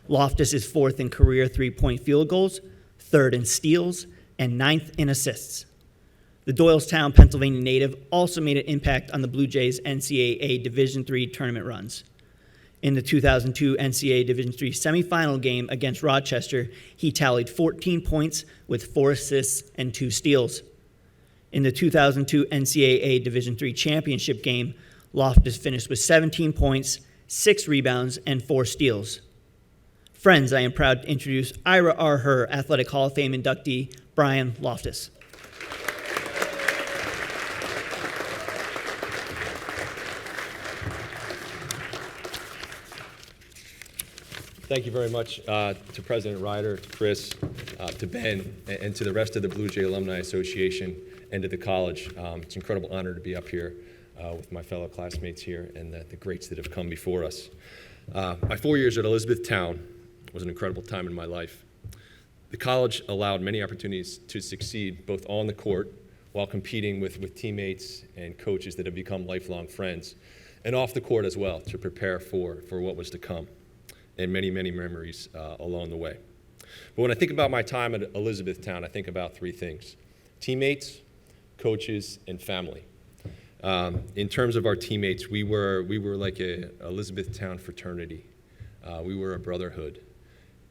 Loftus is fourth in career three-point field goals, third in steals, and ninth in assists. The Doylestown, Pennsylvania native also made an impact on the Blue Jays' NCAA Division III tournament runs. In the 2002 NCAA Division III semifinal game against Rochester, he tallied 14 points with 4 assists and 2 steals. In the 2002 NCAA Division III championship game, Loftus finished with 17 points, 6 rebounds, and 4 steals. Friends, I am proud to introduce Ira R. Herr Athletic Hall of Fame inductee, Brian Loftus. Thank you very much to President Ryder, to Chris, to Ben, and to the rest of the Blue Jay Alumni Association and to the college. It's an incredible honor to be up here with my fellow classmates here and the greats that have come before us. My 4 years at Elizabethtown was an incredible time in my life. The college allowed many opportunities to succeed both on the court while competing with teammates and coaches that have become lifelong friends, and off the court as well to prepare for what was to come, and many, many memories along the way. But when I think about my time at Elizabethtown, I think about 3 things: teammates, coaches, and family. In terms of our teammates, we were like a Elizabethtown fraternity. We were a brotherhood.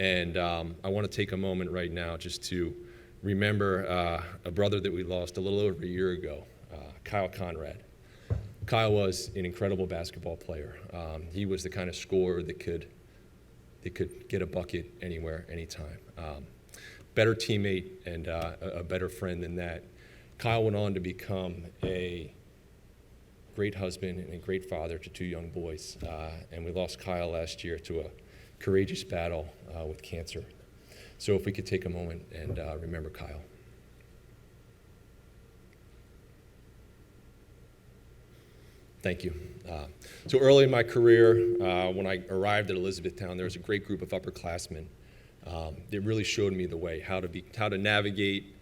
And I want to take a moment right now just to remember a brother that we lost a little over a year ago, Kyle Conrad. Kyle was an incredible basketball player. He was the kind of scorer that could get a bucket anywhere, anytime. Better teammate and a better friend than that. Kyle went on to become a great husband and a great father to 2 young boys. And we lost Kyle last year to a courageous battle with cancer. So if we could take a moment and remember Kyle. Thank you. So early in my career, when I arrived at Elizabethtown, there was a great group of upperclassmen that really showed me the way, how to navigate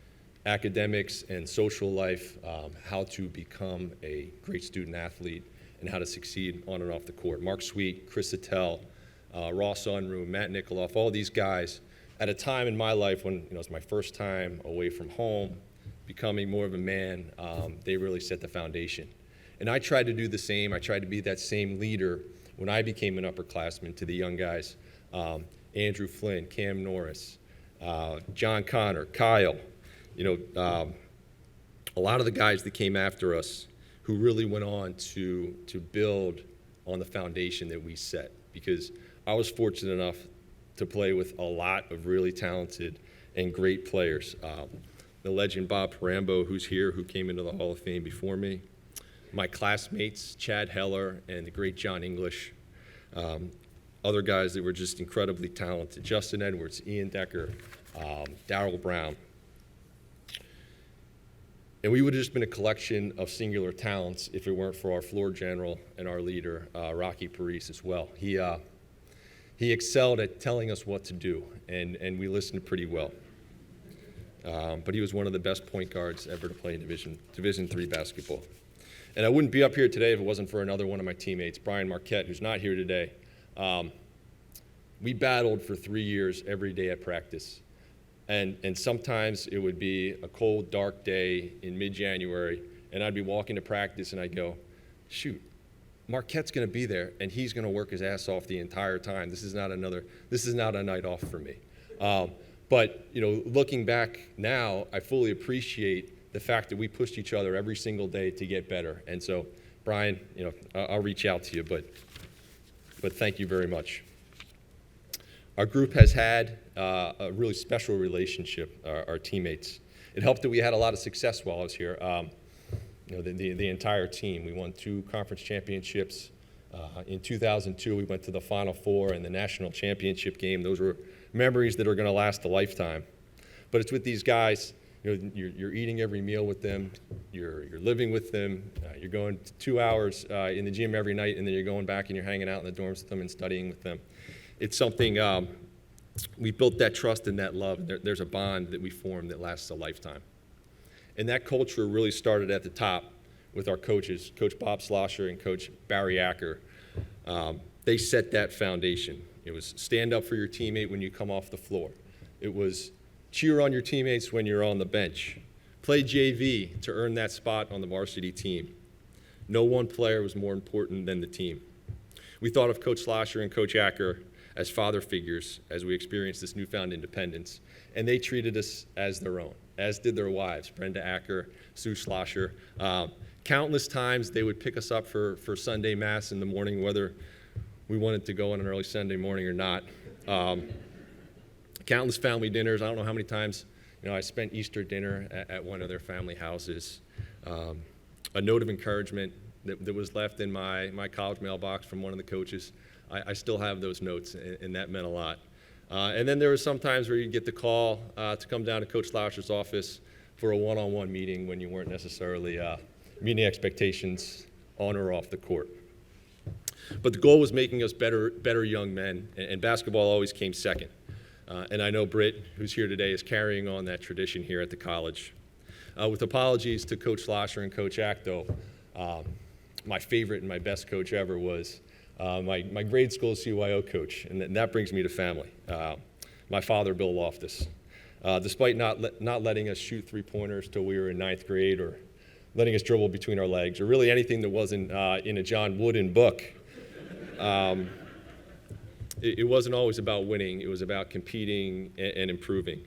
academics and social life, how to become a great student athlete, and how to succeed on and off the court. Mark Sweet, Chris Attell, Ross Unruh, Matt Nikoloff, all these guys, at a time in my life when it was my first time away from home, becoming more of a man, they really set the foundation. And I tried to do the same. I tried to be that same leader when I became an upperclassman to the young guys. Andrew Flynn, Cam Norris, John Connor, Kyle, a lot of the guys that came after us who really went on to build on the foundation that we set. Because I was fortunate enough to play with a lot of really talented and great players. The legend Bob Parambo, who's here, who came into the Hall of Fame before me. My classmates, Chad Heller and the great John English. Other guys that were just incredibly talented. Justin Edwards, Ian Decker, Darryl Brown. And we would have just been a collection of singular talents if it weren't for our floor general and our leader, Rocky Parise, as well. He excelled at telling us what to do, and we listened pretty well. But he was one of the best point guards ever to play in Division III basketball. And I wouldn't be up here today if it wasn't for another one of my teammates, Brian Marquette, who's not here today. We battled for 3 years every day at practice. And sometimes it would be a cold, dark day in mid-January, and I'd be walking to practice and I'd go, shoot, Marquette's going to be there, and he's going to work his ass off the entire time. This is not a night off for me. But looking back now, I fully appreciate the fact that we pushed each other every single day to get better. And so, Brian, I'll reach out to you, but thank you very much. Our group has had a really special relationship, our teammates. It helped that we had a lot of success while I was here. The entire team. We won 2 conference championships. In 2002, we went to the Final Four and the national championship game. Those were memories that are going to last a lifetime. But it's with these guys. You're eating every meal with them. You're living with them. You're going 2 hours in the gym every night, and then you're going back and you're hanging out in the dorms with them and studying with them. It's something we built that trust and that love. There's a bond that we formed that lasts a lifetime. And that culture really started at the top with our coaches, Coach Bob Slosher and Coach Barry Acker. They set that foundation. It was stand up for your teammate when you come off the floor. It was cheer on your teammates when you're on the bench. Play JV to earn that spot on the varsity team. No one player was more important than the team. We thought of Coach Slosher and Coach Acker as father figures as we experienced this newfound independence, and they treated us as their own, as did their wives, Brenda Acker, Sue Slosher. Countless times they would pick us up for Sunday Mass in the morning, whether we wanted to go on an early Sunday morning or not. Countless family dinners. I don't know how many times I spent Easter dinner at one of their family houses. A note of encouragement that was left in my college mailbox from one of the coaches. I still have those notes, and that meant a lot. And then there were some times where you'd get the call to come down to Coach Slosher's office for a one-on-one meeting when you weren't necessarily meeting expectations on or off the court. But the goal was making us better young men, and basketball always came second. And I know Britt, who's here today, is carrying on that tradition here at the college. With apologies to Coach Slosher and Coach Acto, my favorite and my best coach ever was my grade school CYO coach, and that brings me to family. My father, Bill Loftus. Despite not letting us shoot three-pointers till we were in 9th grade, or letting us dribble between our legs, or really anything that wasn't in a John Wooden book, it wasn't always about winning. It was about competing and improving.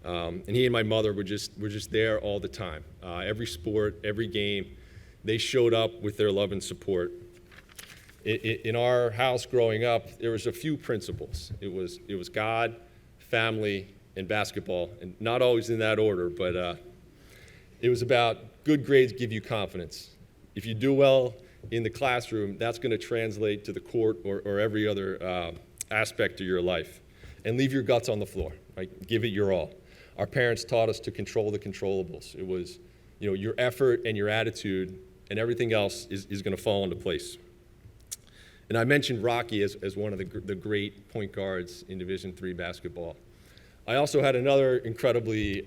And he and my mother were just there all the time. Every sport, every game, they showed up with their love and support. In our house growing up, there was a few principles. It was God, family, and basketball, and not always in that order, but it was about good grades give you confidence. If you do well in the classroom, that's going to translate to the court or every other aspect of your life. And leave your guts on the floor, right? Give it your all. Our parents taught us to control the controllables. It was, your effort and your attitude, and everything else is going to fall into place. And I mentioned Rocky as one of the great point guards in Division III basketball. I also had another incredibly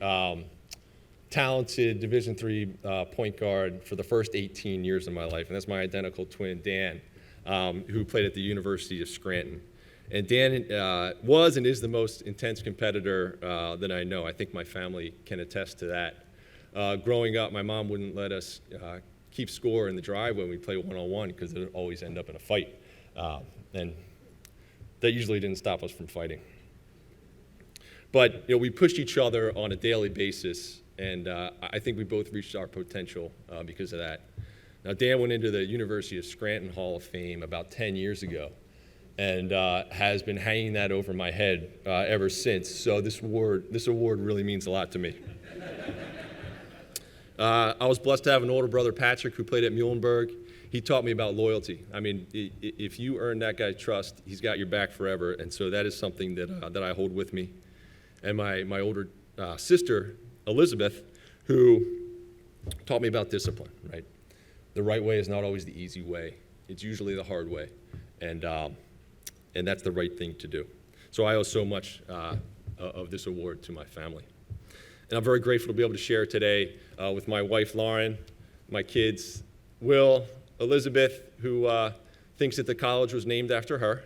talented Division III point guard for the first 18 years of my life, and that's my identical twin, Dan, who played at the University of Scranton. And Dan was and is the most intense competitor that I know. I think my family can attest to that. Growing up, my mom wouldn't let us keep score in the driveway when we play one-on-one because it would always end up in a fight. And that usually didn't stop us from fighting. But we pushed each other on a daily basis, and I think we both reached our potential because of that. Now, Dan went into the University of Scranton Hall of Fame about 10 years ago, and has been hanging that over my head ever since. So this award really means a lot to me. I was blessed to have an older brother, Patrick, who played at Muhlenberg. He taught me about loyalty. I mean, if you earn that guy's trust, he's got your back forever, and so that is something that I hold with me. And my older sister, Elizabeth, who taught me about discipline, right? The right way is not always the easy way. It's usually the hard way, and that's the right thing to do. So I owe so much of this award to my family. And I'm very grateful to be able to share today with my wife, Lauren, my kids, Will, Elizabeth, who thinks that the college was named after her,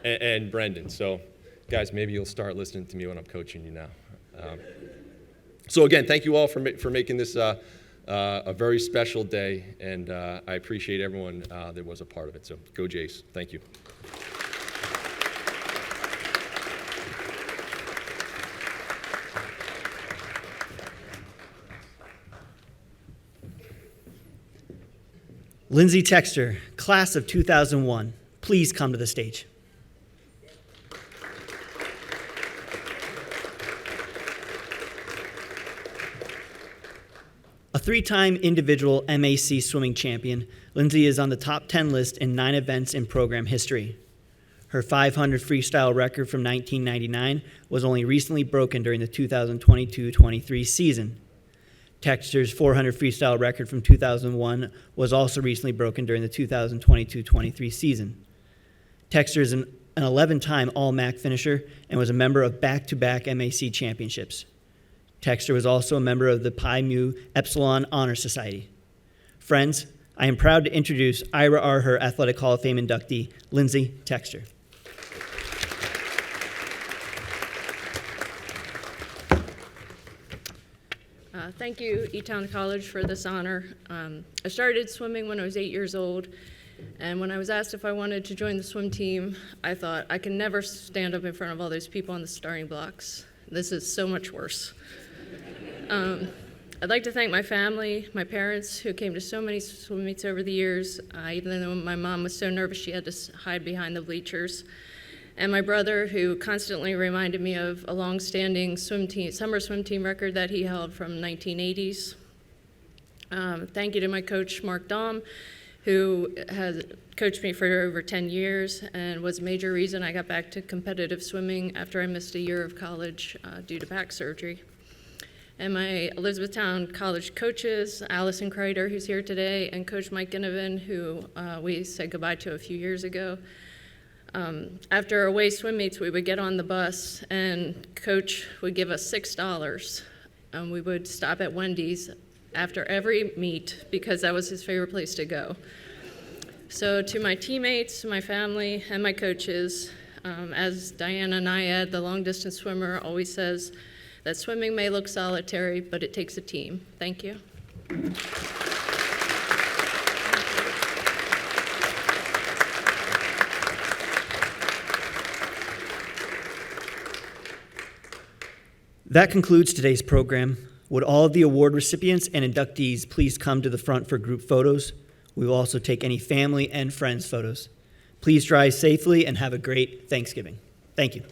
and Brendan. So, guys, maybe you'll start listening to me when I'm coaching you now. So again, thank you all for making this a very special day, and I appreciate everyone that was a part of it. So go Jays. Thank you. Lindsay Texter, class of 2001, please come to the stage. A three-time individual MAC swimming champion, Lindsay is on the top 10 list in 9 events in program history. Her 500 freestyle record from 1999 was only recently broken during the 2022-23 season. Texter's 400 freestyle record from 2001 was also recently broken during the 2022-23 season. Texter is an 11-time All-MAC finisher and was a member of back-to-back MAC championships. Texter was also a member of the Pi Mu Epsilon Honor Society. Friends, I am proud to introduce Ira R. Herr Athletic Hall of Fame inductee, Lindsay Texter. Thank you, Elizabethtown College, for this honor. I started swimming when I was 8 years old, and when I was asked if I wanted to join the swim team, I thought, I can never stand up in front of all those people on the starting blocks. This is so much worse. I'd like to thank my family, my parents, who came to so many swim meets over the years, even though my mom was so nervous she had to hide behind the bleachers, and my brother, who constantly reminded me of a long-standing summer swim team record that he held from 1980s. Thank you to my coach, Mark Dahm, who has coached me for over 10 years and was a major reason I got back to competitive swimming after I missed a year of college due to back surgery. And my Elizabethtown College coaches, Allison Kreider, who's here today, and Coach Mike Ginnivan, who we said goodbye to a few years ago. After away swim meets, we would get on the bus, and Coach would give us $6. We would stop at Wendy's after every meet because that was his favorite place to go. So to my teammates, my family, and my coaches, as Diana Nyad, the long-distance swimmer, always says, that swimming may look solitary, but it takes a team. Thank you. That concludes today's program. Would all of the award recipients and inductees please come to the front for group photos? We will also take any family and friends photos. Please drive safely and have a great Thanksgiving. Thank you.